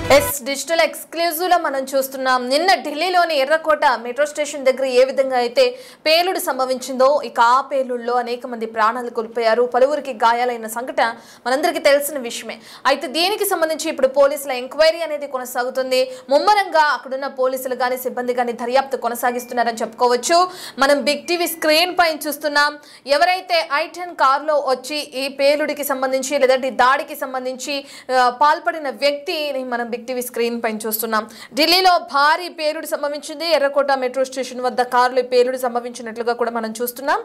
Digital exclusive లో మనం చూస్తున్నాం. నిన్న ఢిల్లీలోని ఎర్రకోట మెట్రో స్టేషన్ దగ్గర ఏ విధంగా అయితే పేలుడు సంభవించిందో ఇక ఆ పేలుడులో అనేక మంది ప్రాణాలు కోల్పోయారు, పలువురికి గాయాలైన సంఘటన మనందరికీ తెలిసిన విషయమే. అయితే దీనికి సంబంధించి ఇప్పుడు పోలీసుల ఎంక్వైరీ అనేది కొనసాగుతుంది. ముమ్మరంగా అక్కడున్న పోలీసులు కానీ సిబ్బంది కానీ దర్యాప్తు కొనసాగిస్తున్నారని చెప్పుకోవచ్చు. మనం బిగ్ టీవీ స్క్రీన్ పైన చూస్తున్నాం. ఎవరైతే i10 కారులో వచ్చి ఈ పేలుడికి సంబంధించి లేదంటే దాడికి సంబంధించి పాల్పడిన వ్యక్తిని మనం బిగ్ టీవీ స్క్రీన్ పైన చూస్తున్నాం. ఢిల్లీలో భారీ పేలుడు సంభవించింది. ఎర్రకోట మెట్రో స్టేషన్ వద్ద కారులో పేలుడు సంభవించినట్లుగా కూడా మనం చూస్తున్నాం.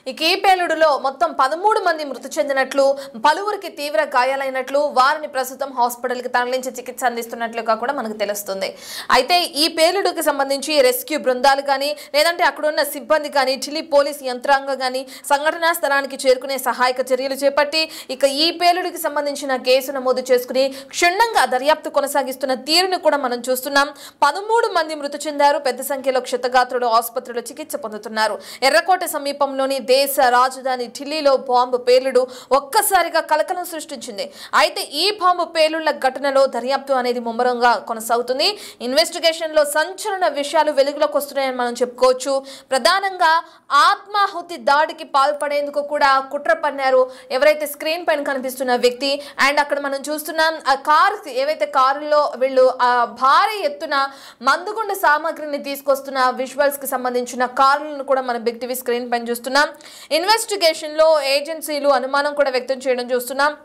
ఇక ఈ పేలుడులో మొత్తం 13 మంది మృతి చెందినట్లు, పలువురికి తీవ్ర గాయాలైనట్లు, వారిని ప్రస్తుతం హాస్పిటల్కి తరలించి చికిత్స అందిస్తున్నట్లుగా కూడా మనకు తెలుస్తుంది. అయితే ఈ పేలుడుకి సంబంధించి రెస్క్యూ బృందాలు కానీ లేదంటే అక్కడున్న సిబ్బంది కానీ ఢిల్లీ పోలీస్ యంత్రాంగం కానీ సంఘటనా స్థలానికి చేరుకునే సహాయక చర్యలు చేపట్టి ఇక ఈ పేలుడికి సంబంధించిన కేసు నమోదు చేసుకుని క్షుణ్ణంగా దర్యాప్తు కొనసాగిస్తున్న తీరును కూడా మనం చూస్తున్నాం. 13 మంది మృతి చెందారు. పెద్ద సంఖ్యలో క్షతగాత్రులు ఆసుపత్రిలో చికిత్స పొందుతున్నారు. ఎర్రకోట సమీపంలోని దేశ రాజధాని ఢిల్లీలో బాంబు పేలుడు ఒక్కసారిగా కలకలం సృష్టించింది. అయితే ఈ బాంబు పేలుళ్ల ఘటనలో దర్యాప్తు అనేది ముమ్మరంగా కొనసాగుతుంది. ఇన్వెస్టిగేషన్ లో సంచలన విషయాలు వెలుగులోకి వస్తున్నాయని మనం చెప్పుకోవచ్చు. ప్రధానంగా ఆత్మాహుతి దాడికి పాల్పడేందుకు కూడా కుట్ర పన్నారు ఎవరైతే స్క్రీన్ పైన కనిపిస్తున్న వ్యక్తి. అండ్ అక్కడ మనం చూస్తున్నాం ఆ కారు ఏవైతే కారులో వీళ్ళు భారీ ఎత్తున మందుగుండ సామాగ్రిని తీసుకొస్తున్న విజువల్స్ కి సంబంధించిన కారులను కూడా మనం బిగ్ టీవీ స్క్రీన్ పైన చూస్తున్నాం. ఇన్వెస్టిగేషన్ లో ఏజెన్సీలు అనుమానం కూడా వ్యక్తం చేయడం చూస్తున్నాం.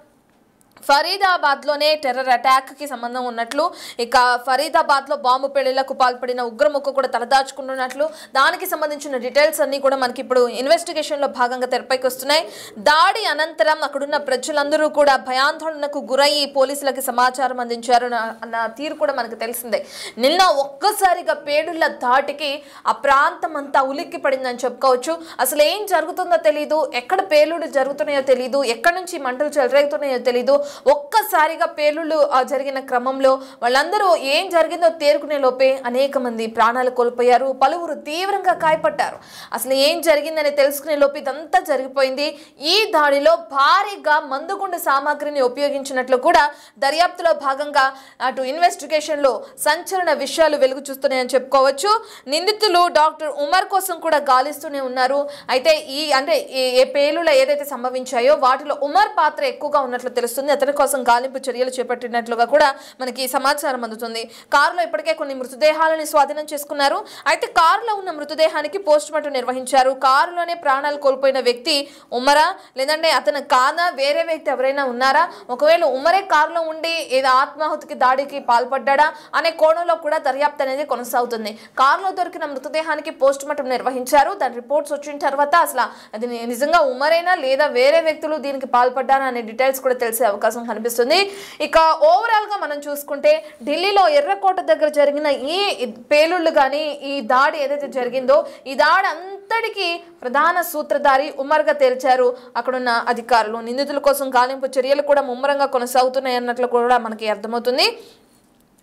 ఫరీదాబాద్ లోనే టెర్రర్ అటాక్ కి సంబంధం ఉన్నట్లు, ఇక ఫరీదాబాద్ లో బాంబు పేలుళ్లకు పాల్పడిన ఉగ్రముఖ కూడా తలదాచుకుంటున్నట్లు, దానికి సంబంధించిన డీటెయిల్స్ అన్ని కూడా మనకి ఇప్పుడు ఇన్వెస్టిగేషన్ లో భాగంగా తెరపైకి వస్తున్నాయి. దాడి అనంతరం అక్కడున్న ప్రజలందరూ కూడా భయాందోళనకు గురయ్యి పోలీసులకు సమాచారం అందించారు అన్న తీరు కూడా మనకు తెలిసిందే. నిన్న ఒక్కసారిగా పేలుళ్ల దాటికి ఆ ప్రాంతం అంతా ఉలిక్కి పడిందని చెప్పుకోవచ్చు. అసలు ఏం జరుగుతుందో తెలియదు, ఎక్కడ పేలుళ్లు జరుగుతున్నాయో తెలియదు, ఎక్కడి నుంచి మంటలు చెలరేగుతున్నాయో తెలియదు. ఒక్కసారిగా పేలుళ్లు జరిగిన క్రమంలో వాళ్ళందరూ ఏం జరిగిందో తేరుకునే లోపే అనేక మంది ప్రాణాలు కోల్పోయారు, పలువురు తీవ్రంగా గాయపడ్డారు. అసలు ఏం జరిగిందని తెలుసుకునే లోపు ఇదంతా జరిగిపోయింది. ఈ దాడిలో భారీగా మందుగుండు సామాగ్రిని ఉపయోగించినట్లు కూడా దర్యాప్తులో భాగంగా అటు ఇన్వెస్టిగేషన్ లో సంచలన విషయాలు వెలుగు చూస్తున్నాయని చెప్పుకోవచ్చు. నిందితులు డాక్టర్ ఉమర్ కోసం కూడా గాలిస్తూనే ఉన్నారు. అయితే ఏ పేలుళ్లు ఏదైతే సంభవించాయో వాటిలో ఉమర్ పాత్ర ఎక్కువగా ఉన్నట్లు తెలుస్తుంది. అతని కోసం గాలింపు చర్యలు చేపట్టినట్లుగా కూడా మనకి సమాచారం అందుతుంది. కారులో ఇప్పటికే కొన్ని మృతదేహాలను స్వాధీనం చేసుకున్నారు. అయితే కారులో ఉన్న మృతదేహానికి పోస్ట్ మార్టం నిర్వహించారు. కారులోనే ప్రాణాలు కోల్పోయిన వ్యక్తి ఉమరా లేదంటే అతను కాదా, వేరే వ్యక్తి ఎవరైనా ఉన్నారా, ఒకవేళ ఉమరే కారులో ఉండి ఏదో ఆత్మాహుతికి దాడికి పాల్పడ్డా అనే కోణంలో కూడా దర్యాప్తు అనేది కొనసాగుతుంది. కారులో దొరికిన మృతదేహానికి పోస్ట్ మార్టం నిర్వహించారు. దాని రిపోర్ట్స్ వచ్చిన తర్వాత అసలు అది నిజంగా ఉమరేనా లేదా వేరే వ్యక్తులు దీనికి పాల్పడ్డారా అనే డీటెయిల్స్ కూడా తెలిసే అవకాశం కనిపిస్తుంది. ఇక ఓవరాల్ గా మనం చూసుకుంటే ఢిల్లీలో ఎర్రకోట దగ్గర జరిగిన ఈ పేలుళ్లు కానీ ఈ దాడి ఏదైతే జరిగిందో ఈ దాడి అంతటికి ప్రధాన సూత్రధారి ఉమర్ గా తేల్చారు అక్కడున్న అధికారులు. నిందితుల కోసం గాలింపు చర్యలు కూడా ముమ్మరంగా కొనసాగుతున్నాయి అన్నట్లు కూడా మనకి అర్థమవుతుంది.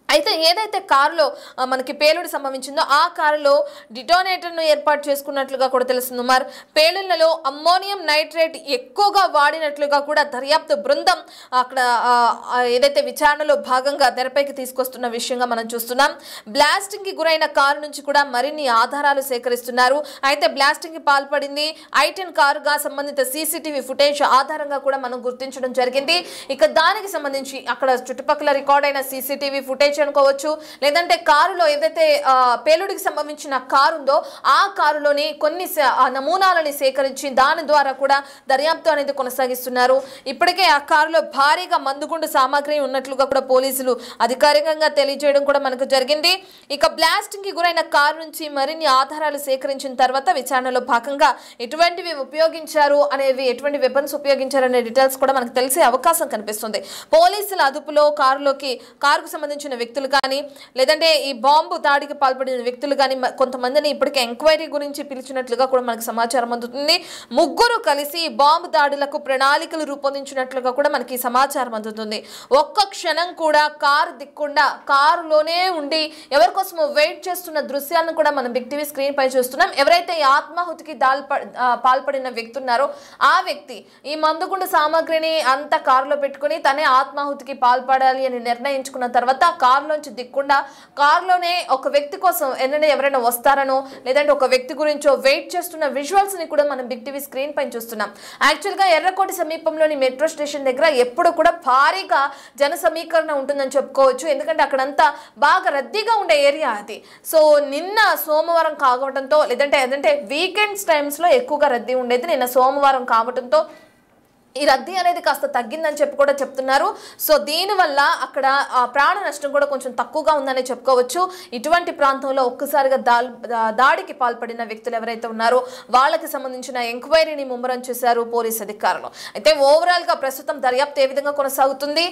అయితే ఏదైతే కారులో మనకి పేలుడు సంభవించిందో ఆ కారులో డిటోనేటర్ను ఏర్పాటు చేసుకున్నట్లుగా కూడా తెలుస్తుంది. ఉమర్ పేలుళ్లలో అమ్మోనియం నైట్రేట్ ఎక్కువగా వాడినట్లుగా కూడా దర్యాప్తు బృందం అక్కడ ఏదైతే విచారణలో భాగంగా తెరపైకి తీసుకొస్తున్న విషయంగా మనం చూస్తున్నాం. బ్లాస్టింగ్ కి గురైన కారు నుంచి కూడా మరిన్ని ఆధారాలు సేకరిస్తున్నారు. అయితే బ్లాస్టింగ్ కి పాల్పడింది i10 కారుగా సంబంధిత సీసీటీవీ ఫుటేజ్ ఆధారంగా కూడా మనం గుర్తించడం జరిగింది. ఇక దానికి సంబంధించి అక్కడ చుట్టుపక్కల రికార్డ్ అయిన సీసీటీవీ ఫుటేజ్ అనుకోవచ్చు, లేదంటే కారులో ఏదైతే పేలుడికి సంబంధించిన కారు ఉందో ఆ కారులోని కొన్ని నమూనాలని సేకరించి దాని ద్వారా కూడా దర్యాప్తు అనేది కొనసాగిస్తున్నారు. ఇప్పటికే ఆ కారులో భారీగా మందుగుండు సామాగ్రి ఉన్నట్లుగా కూడా పోలీసులు అధికారికంగా తెలియజేయడం కూడా మనకు జరిగింది. ఇక బ్లాస్టింగ్ కి గురైన కారు నుంచి మరిన్ని ఆధారాలు సేకరించిన తర్వాత విచారణలో భాగంగా ఎటువంటివి ఉపయోగించారు అనేవి, ఎటువంటి వెపన్స్ ఉపయోగించారు అనే డీటెయిల్స్ కూడా మనకు తెలిసే అవకాశం కనిపిస్తుంది. పోలీసుల అదుపులో కారుకు సంబంధించిన వ్యక్తులు కానీ లేదంటే ఈ బాంబు దాడికి పాల్పడిన వ్యక్తులు కానీ కొంతమందిని ఇప్పటికే ఎంక్వైరీ గురించి పిలిచినట్లుగా కూడా మనకు సమాచారం అందుతుంది. ముగ్గురు కలిసి బాంబు దాడులకు ప్రణాళికలు రూపొందించినట్లుగా కూడా మనకి సమాచారం అందుతుంది. ఒక్క క్షణం కూడా కారు దిక్కుండా కారులోనే ఉండి ఎవరి కోసమో వెయిట్ చేస్తున్న దృశ్యాలను కూడా మనం బిగ్ టీవీ స్క్రీన్ పై చూస్తున్నాం. ఎవరైతే ఈ ఆత్మాహుతికి పాల్పడిన వ్యక్తి ఉన్నారో ఆ వ్యక్తి ఈ మందుగుండు సామాగ్రిని అంతా కారులో పెట్టుకుని తనే ఆత్మాహుతికి పాల్పడాలి అని నిర్ణయించుకున్న తర్వాత కారులోంచి దిక్కుండా కారులోనే ఒక వ్యక్తి కోసం ఎవరైనా వస్తారనో లేదంటే ఒక వ్యక్తి గురించో వెయిట్ చేస్తున్న విజువల్స్ ని కూడా మనం బిగ్ టీవీ స్క్రీన్ పైన చూస్తున్నాం. యాక్చువల్ గా ఎర్రకోట సమీపంలోని మెట్రో స్టేషన్ దగ్గర ఎప్పుడు కూడా భారీగా జన సమీకరణ ఉంటుందని చెప్పుకోవచ్చు. ఎందుకంటే అక్కడంతా బాగా రద్దీగా ఉండే ఏరియా అది. సో నిన్న సోమవారం కావడంతో లేదంటే వీకెండ్స్ టైమ్స్ లో ఎక్కువగా రద్దీ ఉండేది. నిన్న సోమవారం కావడంతో ఈ రద్దీ అనేది కాస్త తగ్గిందని చెప్పి కూడా చెప్తున్నారు. సో దీనివల్ల అక్కడ ప్రాణ నష్టం కూడా కొంచెం తక్కువగా ఉందని చెప్పుకోవచ్చు. ఇటువంటి ప్రాంతంలో ఒక్కసారిగా దాడికి పాల్పడిన వ్యక్తులు ఎవరైతే ఉన్నారో వాళ్ళకి సంబంధించిన ఎంక్వైరీని ముమ్మరం చేశారు పోలీస్ అధికారులు. అయితే ఓవరాల్ గా ప్రస్తుతం దర్యాప్తు ఏ విధంగా కొనసాగుతుంది,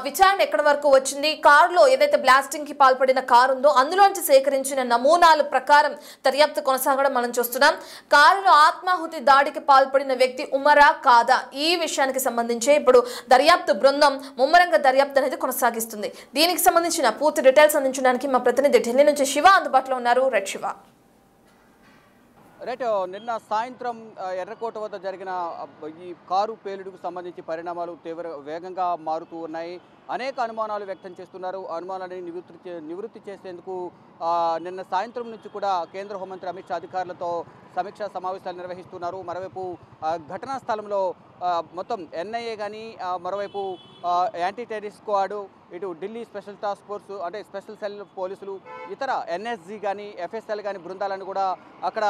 విచారణ ఎక్కడి వరకు వచ్చింది, కారులో ఏదైతే బ్లాస్టింగ్ కి పాల్పడిన కారు ఉందో అందులోంచి సేకరించిన నమూనాల ప్రకారం దర్యాప్తు కొనసాగడం మనం చూస్తున్నాం. కారులో ఆత్మాహుతి దాడికి పాల్పడిన వ్యక్తి ఉమరా కాదా ఈ విషయానికి సంబంధించి ఇప్పుడు దర్యాప్తు బృందం ముమ్మరంగా దర్యాప్తు అనేది కొనసాగిస్తుంది. దీనికి సంబంధించిన పూర్తి డీటెయిల్స్ అందించడానికి మా ప్రతినిధి ఢిల్లీ నుంచి శివ అందుబాటులో ఉన్నారు. రెడ్ శివ. రైట్, నిన్న సాయంత్రం ఎర్రకోట వద్ద జరిగిన ఈ కారు పేలుడుకు సంబంధించి పరిణామాలు వేగంగా మారుతూ ఉన్నాయి. అనేక అనుమానాలు వ్యక్తం చేస్తున్నారు. అనుమానాన్ని నివృత్తి చేసేందుకు నిన్న సాయంత్రం నుంచి కూడా కేంద్ర హోంమంత్రి అమిత్ షా అధికారులతో సమీక్షా సమావేశాలు నిర్వహిస్తున్నారు. మరోవైపు ఘటనా స్థలంలో మొత్తం ఎన్ఐఏ కానీ మరోవైపు యాంటీ టెర్రరిస్ట్ స్క్వాడ్, ఇటు ఢిల్లీ స్పెషల్ టాస్క్ ఫోర్స్ అంటే స్పెషల్ సెల్ పోలీసులు, ఇతర ఎన్ఎస్జీ కానీ ఎఫ్ఎస్ఎల్ కానీ బృందాలను కూడా అక్కడ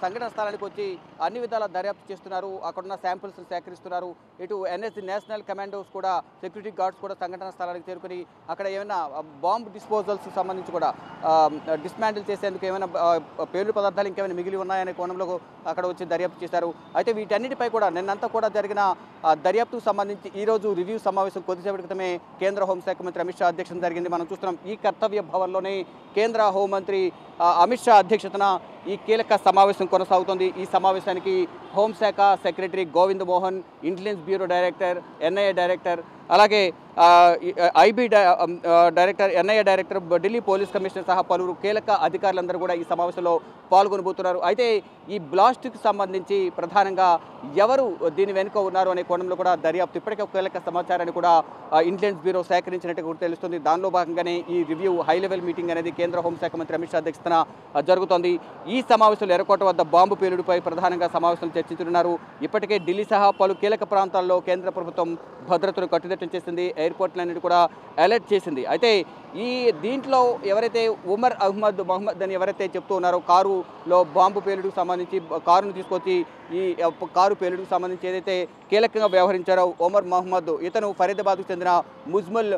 సంఘటన స్థలానికి వచ్చి అన్ని విధాల దర్యాప్తు చేస్తున్నారు. అక్కడున్న శాంపుల్స్ సేకరిస్తున్నారు. ఇటు ఎన్ఎస్జీ నేషనల్ కమాండోస్ కూడా, సెక్యూరిటీ గార్డ్స్ కూడా సంఘటన స్థలానికి చేరుకుని అక్కడ ఏమైనా బాంబ్ డిస్పోజల్స్ సంబంధించి కూడా డిస్మాంటిల్ చేసేందుకు ఏమైనా పేలుడు పదార్థాలు ఇంకేమైనా మిగిలి ఉన్నాయనే కోణంలో అక్కడ వచ్చి దర్యాప్తు చేశారు. అయితే వీటన్నిటిపై కూడా నిన్నంతా కూడా జరిగిన దర్యాప్తుకు సంబంధించి ఈరోజు రివ్యూ సమావేశం కొద్దిసేపటి క్రితమే కేంద్ర హోంశాఖ మంత్రి అమిత్ షా అధ్యక్షతన జరిగింది. మనం చూస్తున్నాం ఈ కర్తవ్య భవన్లోనే కేంద్ర హోంమంత్రి అమిత్ షా అధ్యక్షతన ఈ కీలక సమావేశం కొనసాగుతోంది. ఈ సమావేశానికి హోంశాఖ secretary Govind Mohan, intelligence bureau director, NIA director, అలాగే IB director, NIA director, Delhi police commissioner సహా పలువురు కీలక అధికారులందరూ కూడా ఈ సమావేశంలో పాల్గొనబోతున్నారు. అయితే ఈ బ్లాస్ట్కి సంబంధించి ప్రధానంగా ఎవరు దీని వెనుక ఉన్నారు అనే కోణంలో కూడా దర్యాప్తు ఇప్పటికే కీలక సమాచారాన్ని కూడా ఇంటెలిజెన్స్ బ్యూరో సేకరించినట్టు కూడా తెలుస్తుంది. దానిలో భాగంగానే ఈ రివ్యూ హై లెవెల్ మీటింగ్ అనేది కేంద్ర హోంశాఖ మంత్రి అమిత్ షా అధ్యక్షతన జరుగుతోంది. ఈ సమావేశంలో ఎర్రకోట వద్ద బాంబు పేలుడుపై ప్రధానంగా సమావేశం చర్చించనున్నారు. ఇప్పటికే ఢిల్లీ సహా పలు కీలక ప్రాంతాల్లో కేంద్ర ప్రభుత్వం భద్రతను కట్టుదిట్టం చేసింది. ఎయిర్పోర్ట్లన్నిటి కూడా అలర్ట్ చేసింది. అయితే ఈ దీంట్లో ఎవరైతే ఉమర్ మహమ్మద్ అని ఎవరైతే చెప్తూ ఉన్నారో కారులో బాంబు పేలుడుకు సంబంధించి కారును తీసుకొచ్చి ఈ కారు పేలుడుకు సంబంధించి ఏదైతే కీలకంగా వ్యవహరించారో ఉమర్ మహమ్మద్, ఇతను ఫరీదాబాద్కు చెందిన ముజ్మల్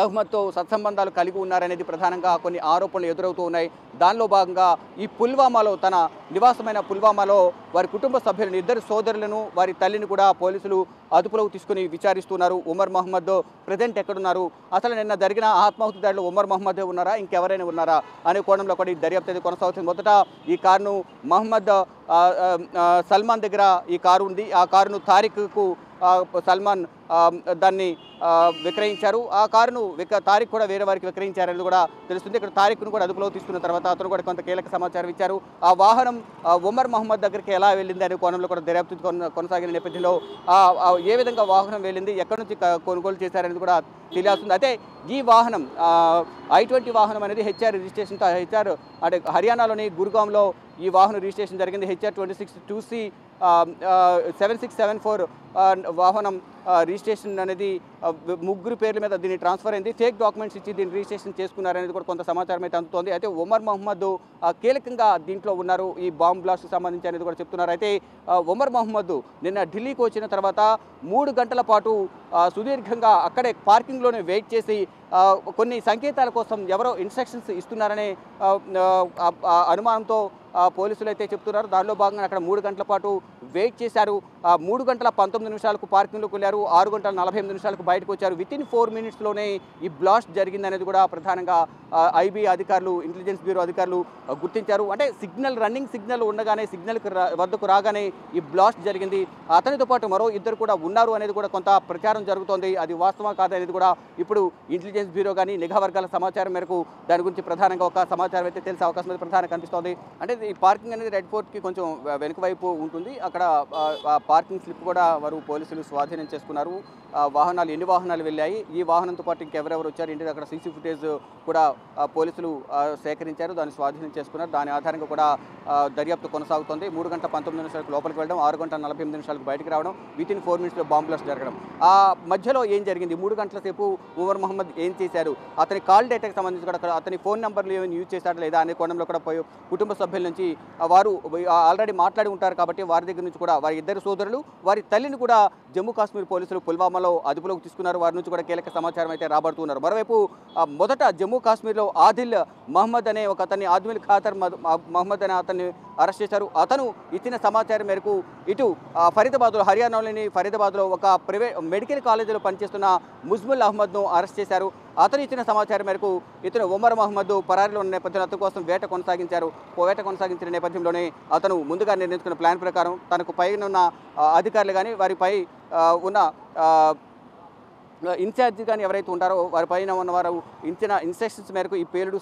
అహ్మద్తో సత్సంబంధాలు కలిగి ఉన్నారనేది ప్రధానంగా కొన్ని ఆరోపణలు ఎదురవుతూ ఉన్నాయి. దానిలో భాగంగా ఈ పుల్వామాలో తన నివాసమైన పుల్వామాలో వారి కుటుంబ సభ్యులను, ఇద్దరు సోదరులను, వారి తల్లిని కూడా పోలీసులు అదుపులోకి తీసుకుని విచారిస్తున్నారు. ఉమర్ మహమ్మద్ ప్రజెంట్ ఎక్కడున్నారు, అసలు నిన్న జరిగిన ఆత్మాహుతి దాడిలో ఉమర్ మహమ్మదే ఉన్నారా, ఇంకెవరైనా ఉన్నారా అనే కోణంలో కూడా ఈ దర్యాప్తు అయితే కొనసాగుతుంది. మొదట ఈ కారును మహమ్మద్ సల్మాన్ దగ్గర ఈ కారు ఉంది. ఆ కారును తారిక్కు సల్మాన్ దాన్ని విక్రయించారు. ఆ కారును తారిక్ కూడా వేరే వారికి విక్రయించారని కూడా తెలుస్తుంది. ఇక్కడ తారిక్ను కూడా అదుపులో తీసుకున్న తర్వాత అతను కూడా కొంత కీలక సమాచారం ఇచ్చారు. ఆ వాహనం ఉమర్ మహమ్మద్ దగ్గరికి ఎలా వెళ్ళింది అనే కోణంలో కూడా దర్యాప్తు కొనసాగిన నేపథ్యంలో ఏ విధంగా వాహనం వెళ్ళింది, ఎక్కడి నుంచి కొనుగోలు చేశారనేది కూడా తెలియాల్సింది. అయితే ఈ వాహనం I-20 వాహనం అనేది హెచ్ఆర్ రిజిస్ట్రేషన్తో అంటే హర్యానాలోని గురుగాంలో ఈ వాహనం రిజిస్ట్రేషన్ జరిగింది. HR26 7674 వాహనం రిజిస్ట్రేషన్ అనేది ముగ్గురు పేర్ల మీద దీన్ని ట్రాన్స్ఫర్ అయింది. ఫేక్ డాక్యుమెంట్స్ ఇచ్చి దీన్ని రిజిస్ట్రేషన్ చేసుకున్నారనేది కూడా కొంత సమాచారం అయితే అందుతోంది. అయితే ఉమర్ మహమ్మద్ కీలకంగా దీంట్లో ఉన్నారు ఈ బాంబ్ బ్లాస్ట్కి సంబంధించి అనేది కూడా చెప్తున్నారు. అయితే ఉమర్ మహమ్మద్ నిన్న ఢిల్లీకి వచ్చిన తర్వాత 3 గంటల పాటు సుదీర్ఘంగా అక్కడే పార్కింగ్లోనే వెయిట్ చేసి కొన్ని సంకేతాల కోసం ఎవరో ఇన్స్ట్రక్షన్స్ ఇస్తున్నారనే అనుమానంతో పోలీసులు అయితే చెప్తున్నారు. దానిలో భాగంగా అక్కడ 3 గంటల పాటు వెయిట్ చేశారు. 3 గంటల 19 నిమిషాలకు పార్కింగ్లోకి వెళ్ళారు. 6 గంటల 48 నిమిషాలకు బయటకు వచ్చారు. వితిన్ 4 మినిట్స్లోనే ఈ బ్లాస్ట్ జరిగిందనేది కూడా ప్రధానంగా ఐబీ అధికారులు, ఇంటెలిజెన్స్ బ్యూరో అధికారులు గుర్తించారు. అంటే రన్నింగ్ సిగ్నల్ ఉండగానే వద్దకు రాగానే ఈ బ్లాస్ట్ జరిగింది. అతనితో పాటు మరో 2 కూడా ఉన్నారు అనేది కూడా కొంత ప్రచారం జరుగుతోంది. అది వాస్తవం కాదనేది కూడా ఇప్పుడు ఇంటెలిజెన్స్ బ్యూరో కానీ నిఘా వర్గాల సమాచారం మేరకు దాని గురించి ప్రధానంగా ఒక సమాచారం అయితే తెలిసే అవకాశం అయితే ప్రధానంగా కనిపిస్తోంది. అంటే ఈ పార్కింగ్ అనేది రెడ్ ఫోర్ట్కి కొంచెం వెనుక వైపు ఉంటుంది. అక్కడ పార్కింగ్ స్లిప్ కూడా వారు పోలీసులు స్వాధీనం చేసుకున్నారు. వాహనాలు ఎన్ని వాహనాలు వెళ్ళాయి, ఈ వాహనంతో పాటు ఇంకెవరెవరు వచ్చారు ఏంటి అక్కడ సీసీ ఫుటేజ్ కూడా పోలీసులు సేకరించారు, దాన్ని స్వాధీనం చేసుకున్నారు. దాని ఆధారంగా కూడా దర్యాప్తు కొనసాగుతోంది. 3 గంటల 19 నిమిషాలకు లోపలికి వెళ్ళడం, 6 గంటల 48 నిమిషాలకు బయటకు రావడం, వితిన్ 4 మినిట్స్లో బాంబ్ బ్లాస్ట్ జరగడం. ఆ మధ్యలో ఏం జరిగింది, 3 గంటల సేపు ఉమర్ మహమ్మద్ ఏం చేశారు, అతని కాల్ డేటాకి సంబంధించి కూడా అతని ఫోన్ నెంబర్లు ఏమైనా యూజ్ చేశారు లేదా అనే కోణంలో కూడా కుటుంబ సభ్యుల నుంచి వారు ఆల్రెడీ మాట్లాడి ఉంటారు కాబట్టి వారి దగ్గర నుంచి కూడా వారి 2 సోదరులు, వారి తల్లిని కూడా జమ్మూ కాశ్మీర్ పోలీసులు పుల్వామాలో అదుపులోకి తీసుకున్నారు. వారి నుంచి కూడా కీలక సమాచారం అయితే రాబడుతున్నారు. మరోవైపు మొదట జమ్మూ కాశ్మీర్లో ఆదిల్ మహమ్మద్ అనే ఒక అతన్ని, ఆదిల్ ఖాదర్ మహమ్మద్ అనే అతన్ని అరెస్ట్ చేశారు. అతను ఇచ్చిన సమాచారం మేరకు ఇటు ఫరీదాబాద్లో, హర్యానాలోని ఫరీదాబాద్లో ఒక ప్రైవేట్ మెడికల్ కాలేజీలో పనిచేస్తున్న ముజ్ముల్ అహ్మద్ను అరెస్ట్ చేశారు. అతను ఇచ్చిన సమాచారం మేరకు ఇతను ఉమర్ మహమ్మద్ పరారీలో ఉన్న నేపథ్యంలో అతని కోసం వేట కొనసాగించిన నేపథ్యంలోనే అతను ముందుగా నిర్ణయించుకున్న ప్లాన్ ప్రకారం తనకు పైన ఉన్న అధికారులు కానీ వారిపై ఉన్న ఇన్ఛార్జి కానీ ఎవరైతే ఉంటారో వారి పైన ఉన్నవారు ఇచ్చిన ఇన్స్ట్రక్షన్స్ మేరకు ఈ పేలుడు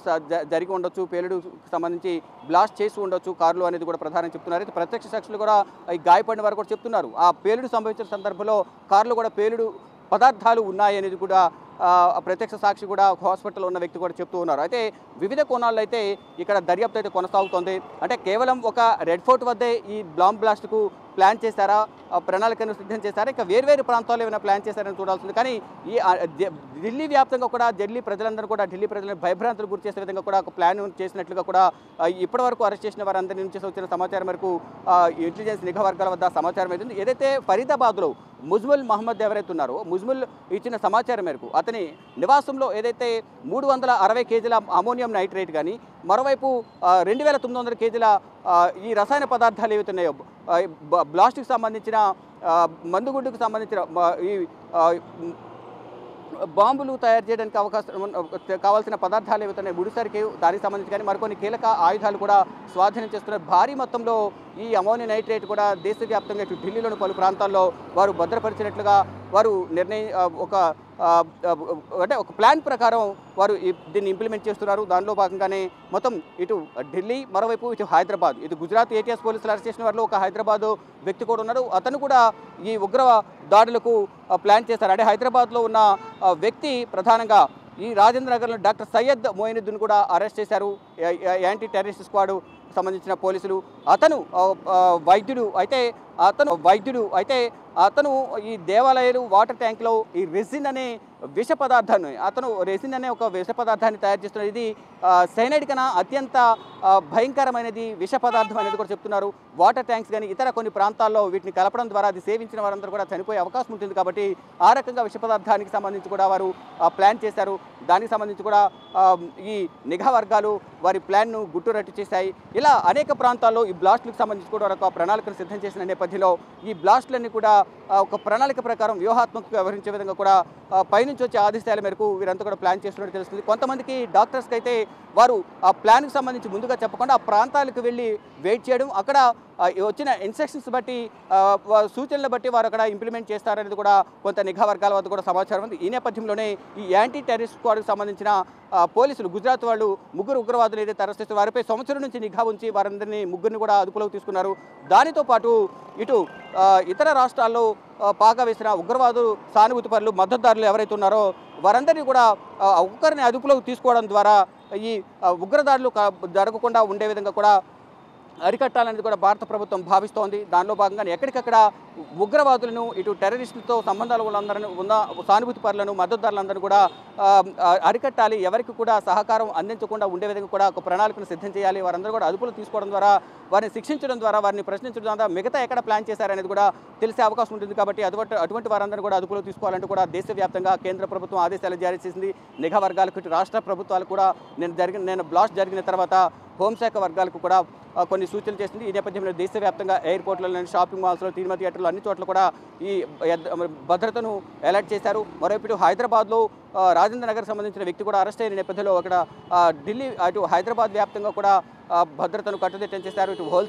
జరిగి ఉండొచ్చు, పేలుడుకు సంబంధించి బ్లాస్ట్ చేసి ఉండొచ్చు కారులో అనేది కూడా ప్రధానంగా చెప్తున్నారు. అయితే ప్రత్యక్ష సాక్షులు కూడా ఈ గాయపడిన వారు కూడా చెప్తున్నారు. ఆ పేలుడు సంభవించిన సందర్భంలో కారులో కూడా పేలుడు పదార్థాలు ఉన్నాయి అనేది కూడా ప్రత్యక్ష సాక్షి కూడా హాస్పిటల్లో ఉన్న వ్యక్తి కూడా చెప్తూ ఉన్నారు. అయితే వివిధ కోణాల్లో అయితే ఇక్కడ దర్యాప్తు అయితే కొనసాగుతోంది. అంటే కేవలం ఒక రెడ్ ఫోర్ట్ వద్దే ఈ బాంబ్ బ్లాస్ట్కు ప్లాన్ చేశారా, ప్రణాళికను సిద్ధం చేశారా, ఇంకా వేర్వేరు ప్రాంతాల్లో ఏమైనా ప్లాన్ చేశారని చూడాల్సింది. కానీ ఈ ఢిల్లీ వ్యాప్తంగా కూడా ఢిల్లీ ప్రజలందరూ కూడా ఢిల్లీ ప్రజలను భయభ్రాంతులు గురి చేసే విధంగా కూడా ఒక ప్లాన్ చేసినట్లుగా కూడా ఇప్పటివరకు అరెస్ట్ చేసిన వారందరి నుంచి వచ్చిన సమాచారం మేరకు ఇంటెలిజెన్స్ నిఘా వర్గాల వద్ద సమాచారం అవుతుంది. ఏదైతే ఫరీదాబాద్లో ముజ్ముల్ మహమ్మద్ ఎవరైతే ఉన్నారో ముజ్ముల్ ఇచ్చిన సమాచారం మేరకు అతని నివాసంలో ఏదైతే 360 కేజీల అమోనియం నైట్రేట్ కానీ మరోవైపు 2900 కేజీల ఈ రసాయన పదార్థాలు ఏవైతే ఉన్నాయో బ్లాస్ట్కి సంబంధించిన మందుగుడ్డుకు సంబంధించిన ఈ బాంబులు తయారు చేయడానికి కావాల్సిన పదార్థాలు ఏవైతున్నాయి ముడిసరికి దానికి సంబంధించి కానీ మరికొన్ని కీలక ఆయుధాలు కూడా స్వాధీనం చేస్తున్నారు. భారీ మొత్తంలో ఈ అమోనియం నైట్రేట్ కూడా దేశవ్యాప్తంగా ఇటు ఢిల్లీలోని పలు ప్రాంతాల్లో వారు భద్రపరిచినట్లుగా వారు ఒక ప్లాన్ ప్రకారం వారు దీన్ని ఇంప్లిమెంట్ చేస్తున్నారు. దానిలో భాగంగానే మొత్తం ఇటు ఢిల్లీ, మరోవైపు ఇటు హైదరాబాద్, ఇటు గుజరాత్ ఏటీఎస్ పోలీసులు అరెస్ట్ చేసిన వారిలో ఒక హైదరాబాద్ వ్యక్తి కూడా ఉన్నారు. అతను కూడా ఈ ఉగ్ర దాడులకు ప్లాన్ చేశారు. అంటే హైదరాబాద్లో ఉన్న వ్యక్తి ప్రధానంగా ఈ రాజేంద్ర నగర్లో డాక్టర్ సయ్యద్ మొయినుద్దీన్ కూడా అరెస్ట్ చేశారు యాంటీ టెర్రరిస్ట్ స్క్వాడ్ సంబంధించిన పోలీసులు. అతను వైద్యుడు అయితే అతను ఈ దేవాలయాలు వాటర్ ట్యాంక్లో ఈ రెసిన్ అనే విష పదార్థాన్ని ఒక విష పదార్థాన్ని తయారు చేస్తున్నారు. ఇది సైనైడ్ కన్నా అత్యంత భయంకరమైనది విష పదార్థం అనేది కూడా చెప్తున్నారు. వాటర్ ట్యాంక్స్ కానీ ఇతర కొన్ని ప్రాంతాల్లో వీటిని కలపడం ద్వారా అది సేవించిన వారందరూ కూడా చనిపోయే అవకాశం ఉంటుంది. కాబట్టి ఆ రకంగా విష పదార్థానికి సంబంధించి కూడా వారు ప్లాన్ చేశారు. దానికి సంబంధించి కూడా ఈ నిఘా వర్గాలు వారి ప్లాన్ను గుట్టురట్టు చేశాయి. ఇలా అనేక ప్రాంతాల్లో ఈ బ్లాస్ట్లకు సంబంధించి కూడా ఒక ప్రణాళికను సిద్ధం చేసిన నేపథ్యంలో ఈ బ్లాస్ట్లన్నీ కూడా ఒక ప్రణాళిక ప్రకారం వ్యూహాత్మకంగా వ్యవహరించే విధంగా కూడా పైనుంచి వచ్చే ఆదేశాల మేరకు వీరంతా కూడా ప్లాన్ చేస్తున్నట్టు తెలుస్తుంది. కొంతమందికి డాక్టర్స్కి అయితే వారు ఆ ప్లాన్కి సంబంధించి ముందుగా చెప్పకుండా ఆ ప్రాంతాలకు వెళ్ళి వెయిట్ చేయడం, అక్కడ వచ్చిన ఇన్స్ట్రక్షన్స్ బట్టి సూచనలు బట్టి వారు అక్కడ ఇంప్లిమెంట్ చేస్తారనేది కూడా కొంత నిఘా వర్గాల వద్ద కూడా సమాచారం ఉంది. ఈ నేపథ్యంలోనే ఈ యాంటీ టెర్రరిస్ట్ స్క్వాడ్కి సంబంధించిన పోలీసులు గుజరాత్ వాళ్ళు 3 ఉగ్రవాదులు ఏదైతే అరెస్ట్ చేస్తే వారిపై సంవత్సరం నుంచి నిఘా ఉంచి వారందరినీ 3 కూడా అదుపులోకి తీసుకున్నారు. దానితో పాటు ఇటు ఇతర రాష్ట్రాల్లో పాగా వేసిన ఉగ్రవాదులు, సానుభూతి పరులు, మద్దతుదారులు ఎవరైతే ఉన్నారో వారందరినీ కూడా ఒక్కరిని అదుపులోకి తీసుకోవడం ద్వారా ఈ ఉగ్రదాడులు జరగకుండా ఉండే విధంగా కూడా అరికట్టాలనేది కూడా భారత ప్రభుత్వం భావిస్తోంది. దానిలో భాగంగా ఎక్కడికక్కడ ఉగ్రవాదులను ఇటు టెర్రరిస్టులతో సంబంధాలు వాళ్ళందరినీ ఉన్న సానుభూతి పరులను మద్దతుదారులందరూ కూడా అరికట్టాలి, ఎవరికి కూడా సహకారం అందించకుండా ఉండే విధంగా కూడా ఒక ప్రణాళికను సిద్ధం చేయాలి, వారందరూ కూడా అదుపులో తీసుకోవడం ద్వారా వారిని శిక్షించడం ద్వారా వారిని ప్రశ్నించడం ద్వారా మిగతా ఎక్కడ ప్లాన్ చేశారనేది కూడా తెలిసే అవకాశం ఉంటుంది. కాబట్టి అటువంటి వారందరూ కూడా అదుపులో తీసుకోవాలంటూ కూడా దేశవ్యాప్తంగా కేంద్ర ప్రభుత్వం ఆదేశాలు జారీ చేసింది. నిఘా వర్గాలకు ఇటు రాష్ట్ర ప్రభుత్వాలు కూడా నేను బ్లాస్ట్ జరిగిన తర్వాత హోంశాఖ వర్గాలకు కూడా కొన్ని సూచనలు చేసింది. ఈ నేపథ్యంలో దేశవ్యాప్తంగా ఎయిర్పోర్ట్లలో, షాపింగ్ మాల్స్లో, సినిమా థియేటర్లు అన్ని చోట్ల కూడా ఈ భద్రతను అలర్ట్ చేశారు. మరోవైపు హైదరాబాద్లో రాజేంద్ర నగర్ సంబంధించిన వ్యక్తి కూడా అరెస్ట్ అయిన నేపథ్యంలో అక్కడ ఢిల్లీ అటు హైదరాబాద్ వ్యాప్తంగా కూడా భద్రతను కట్టుదిట్టం చేశారు. ఇటు హోల్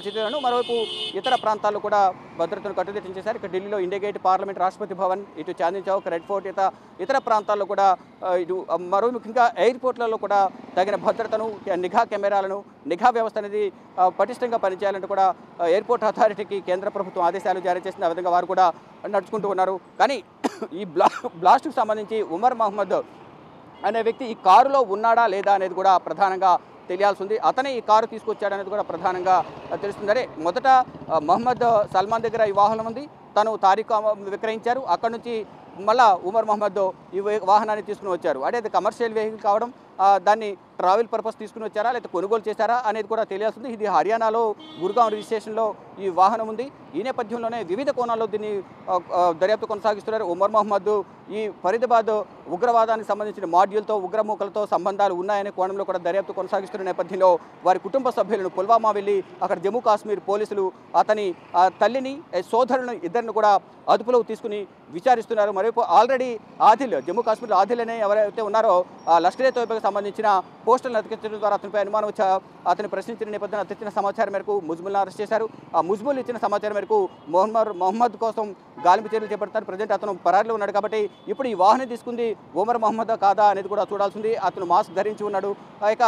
సిటీలోను మరోవైపు ఇతర ప్రాంతాల్లో కూడా భద్రతను కట్టుదిట్టం చేశారు. ఇక ఢిల్లీలో India gate, parliament, Rashtrapati Bhavan, ఇటు చాందీ చౌక్, రెడ్ ఫోర్ట్, ఇతర ప్రాంతాల్లో కూడా ఇటు మరో ముఖ్యంగా ఎయిర్పోర్ట్లలో కూడా తగిన భద్రతను, నిఘా కెమెరాలను, నిఘా వ్యవస్థ అనేది పటిష్టంగా పనిచేయాలంటూ కూడా ఎయిర్పోర్ట్ అథారిటీకి కేంద్ర ప్రభుత్వం ఆదేశాలు జారీ చేసింది. ఆ విధంగా వారు కూడా నడుచుకుంటూ ఉన్నారు. కానీ ఈ బ్లాస్ట్కు సంబంధించి ఉమర్ మహమ్మద్ అనే వ్యక్తి ఈ కారులో ఉన్నాడా లేదా అనేది కూడా ప్రధానంగా తెలియాల్సి ఉంది. అతనే ఈ కారు తీసుకొచ్చాడనేది కూడా ప్రధానంగా తెలుస్తుంది. అదే మొదట మహమ్మద్ సల్మాన్ దగ్గర ఈ వాహనం ఉంది, తను తారీఖు విక్రయించారు. అక్కడ నుంచి మళ్ళా ఉమర్ మహమ్మద్ ఈ వాహనాన్ని తీసుకుని వచ్చారు. అంటే అది కమర్షియల్ వెహికల్ కావడం, దాన్ని ట్రావెల్ పర్పస్ తీసుకుని వచ్చారా లేకపోతే కొనుగోలు చేశారా అనేది కూడా తెలియాల్సింది. ఇది హర్యానాలో గుర్గాం రిజిస్ట్రేషన్లో ఈ వాహనం ఉంది. ఈ నేపథ్యంలోనే వివిధ కోణాల్లో దీన్ని దర్యాప్తు కొనసాగిస్తున్నారు. ఉమర్ మహమ్మద్ ఈ ఫరీదాబాద్ ఉగ్రవాదానికి సంబంధించిన మాడ్యూల్తో, ఉగ్రమూకలతో సంబంధాలు ఉన్నాయనే కోణంలో కూడా దర్యాప్తు కొనసాగిస్తున్న నేపథ్యంలో వారి కుటుంబ సభ్యులను పుల్వామా వెళ్ళి అక్కడ జమ్మూ కాశ్మీర్ పోలీసులు అతని తల్లిని, సోదరులను ఇద్దరిని కూడా అదుపులో తీసుకుని విచారిస్తున్నారు. మరోవైపు ఆల్రెడీ ఆదిల్, జమ్మూ కాశ్మీర్ ఆదిల్ అనే ఎవరైతే ఉన్నారో లష్కర్ ఏ తోయిబాకి సంబంధించిన పోస్టులను అతికించడం ద్వారా అతనిపై అనుమానం వచ్చి అతను ప్రశ్నించిన నేపథ్యంలో అతికించిన సమాచారం మేరకు ముజ్ముల్ని అరెస్ట్ చేశారు. ఆ ముజ్ముల్ ఇచ్చిన సమాచారం మేరకు మొహమ్మద్ కోసం గాలింపు చర్యలు చేపడతారు. ప్రజెంట్ అతను పరారీలో ఉన్నాడు. కాబట్టి ఇప్పుడు ఈ వాహనం తీసుకుంది ఉమర్ మహమ్మద్ కాదా అనేది కూడా చూడాల్సింది. అతను మాస్క్ ధరించి ఉన్నాడు. ఇక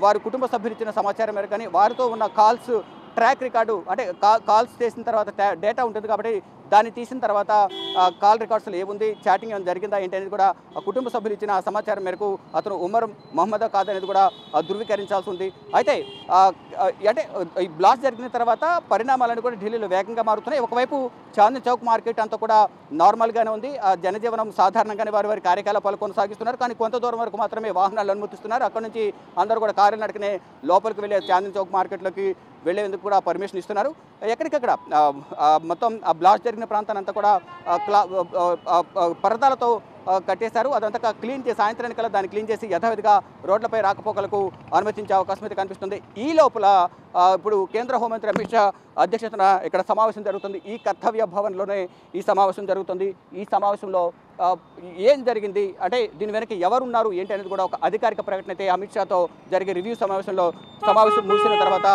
వారి కుటుంబ సభ్యులు ఇచ్చిన సమాచారం మేరకు కానీ వారితో ఉన్న కాల్స్ ట్రాక్ రికార్డు, అంటే కాల్స్ చేసిన తర్వాత డేటా ఉంటుంది కాబట్టి దాన్ని తీసిన తర్వాత కాల్ రికార్డ్స్లో ఏముంది, చాటింగ్ ఏమైనా జరిగిందా ఏంటి అనేది కూడా కుటుంబ సభ్యులు ఇచ్చిన సమాచారం మేరకు అతను ఉమర్ మహమ్మద్ కాదనేది కూడా ధృవీకరించాల్సి ఉంది. అయితే అంటే ఈ బ్లాస్ట్ జరిగిన తర్వాత పరిణామాలను కూడా ఢిల్లీలో వేగంగా మారుతున్నాయి. ఒకవైపు చాందీ చౌక్ మార్కెట్ అంతా కూడా నార్మల్గానే ఉంది. జనజీవనం సాధారణంగానే వారి కార్యకలాపాలు కొనసాగిస్తున్నారు. కానీ కొంత దూరం వరకు మాత్రమే వాహనాలు అనుమతిస్తున్నారు. అక్కడ నుంచి అందరూ కూడా కారులు నడుకునే లోపలికి వెళ్ళే చాందీ చౌక్ మార్కెట్లోకి వెళ్లేందుకు కూడా పర్మిషన్ ఇస్తున్నారు. ఎక్కడికక్కడ మొత్తం ఆ బ్లాస్ట్ జరిగిన ప్రాంతాన్ని అంతా కూడా పరదాలతో కట్టేశారు. అదంతా క్లీన్ చేసి సాయంత్రానికల్లా దాన్ని క్లీన్ చేసి యథావిధిగా రోడ్లపై రాకపోకలకు అనుమతించే అవకాశం అయితే కనిపిస్తుంది. ఈ లోపల ఇప్పుడు కేంద్ర హోంమంత్రి అమిత్ షా అధ్యక్షతన ఇక్కడ సమావేశం జరుగుతుంది. ఈ కర్తవ్య భవన్లోనే ఈ సమావేశం జరుగుతుంది. ఈ సమావేశంలో ఏం జరిగింది, అంటే దీని వెనక ఎవరున్నారు ఏంటి అనేది కూడా ఒక అధికారిక ప్రకటన అయితే అమిత్ షాతో జరిగే రివ్యూ సమావేశం ముగిసిన తర్వాత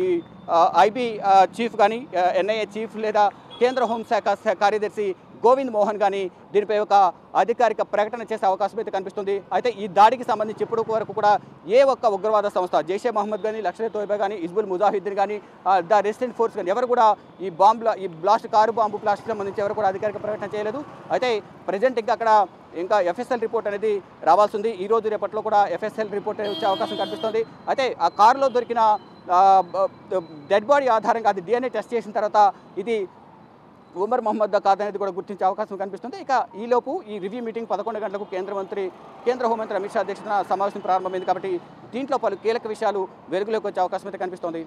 ఈ ఐబీ చీఫ్ కానీ, ఎన్ఐఏ చీఫ్ లేదా కేంద్ర హోంశాఖ కార్యదర్శి గోవింద్ మోహన్ కానీ దీనిపై ఒక అధికారిక ప్రకటన చేసే అవకాశం అయితే కనిపిస్తుంది. అయితే ఈ దాడికి సంబంధించి ఇప్పటి వరకు కూడా ఏ ఒక్క ఉగ్రవాద సంస్థ, జైషే మహమ్మద్ కానీ, లష్కర్ ఏ తోయిబా కానీ, హిజ్బుల్ ముజాహిద్దీన్ కానీ, ద రెసిస్టెంట్ ఫోర్స్ కానీ ఎవరు కూడా ఈ బ్లాస్ట్ కారు బాంబు బ్లాస్ట్కి సంబంధించి ఎవరు కూడా అధికారిక ప్రకటన చేయలేదు. అయితే ప్రజెంట్ ఇంకా ఎఫ్ఎస్ఎల్ రిపోర్ట్ అనేది రావాల్సింది. ఈ రోజు రేపట్లో కూడా ఎఫ్ఎస్ఎల్ రిపోర్ట్ వచ్చే అవకాశం కనిపిస్తుంది. అయితే ఆ కారులో దొరికిన డెడ్ బాడీ ఆధారంగా అది DNA టెస్ట్ చేసిన తర్వాత ఇది ఉమర్ మహమ్మద్ కాదనేది కూడా గుర్తించే అవకాశం కనిపిస్తుంది. ఇక ఈలోపు ఈ రివ్యూ మీటింగ్ 11 గంటలకు కేంద్ర హోంమంత్రి అమిత్ షా అధ్యక్షతన సమావేశం ప్రారంభమైంది. కాబట్టి దీంట్లో పలు కీలక విషయాలు వెలుగులోకి వచ్చే అవకాశం అయితే కనిపిస్తోంది.